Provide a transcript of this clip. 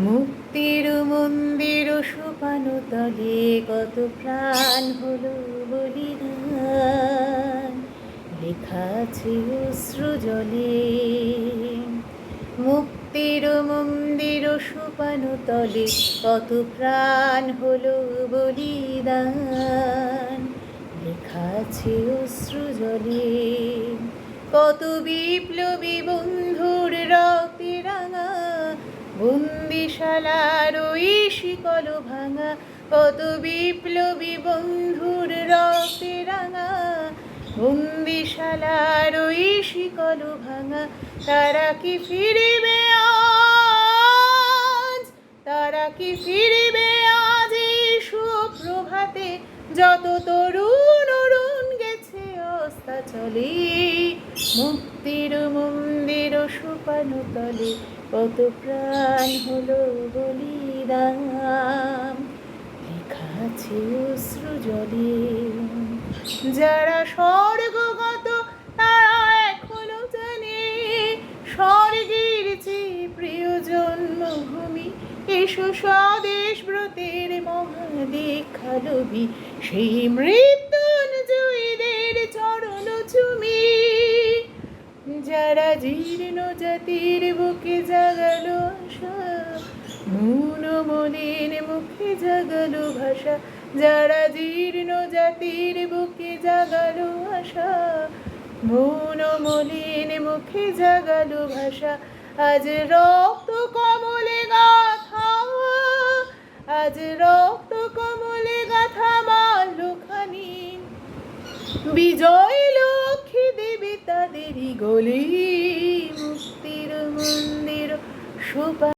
মুক্তির মন্দির সোপানো তলে কত প্রাণ হলো বলিদান, লেখা আছে অশ্রু জলে। মুক্তির মন্দির সোপানো তলে কত প্রাণ হলো বলিদান, লেখা আছে অশ্রু জলে। কত বিপ্লবী বন্ধুর রক্তে রাঙা বন্দিশালার ওই শিকল ভাঙা, কত বিপ্লবী বন্ধুর রক্তে রাঙা বন্দিশালার ওই শিকল ভাঙা। তারা কি ফিরবে আজ, তারা কি ফিরবে আজ এই সুপ্রভাতে, যত তরুণ অরুণ গেছে অস্তাচলে। মুক্তির মন্দির সোপানো তলে কত প্রাণ হলো বলিদান, লেখা আছে অশ্রু জলে। যারা স্বর্গগত তারা এখনো জানে স্বর্গের চেয়ে প্রিয় জন্মভূমি। এসো স্বদেশ ব্রতের মহাদীক্ষালোভী, সেই মৃত্যুঞ্জয়ীদের চরণ চুমি। যারা জীর্ণ জাতির বুকে জাগালো আশা, মৌন মলিন মুখে জাগালো ভাষা। যারা জীর্ণ জাতির বুকে জাগালো আশা, মৌন মলিন মুখে জাগালো ভাষা। আজ রক্ত কমলে গাথা, আজ রক্ত কমলে গাথা মাল্যখানি, বিজয় লক্ষ্মী দেবী তাদেরই গলি। মুক্তির মন্দির সোপানো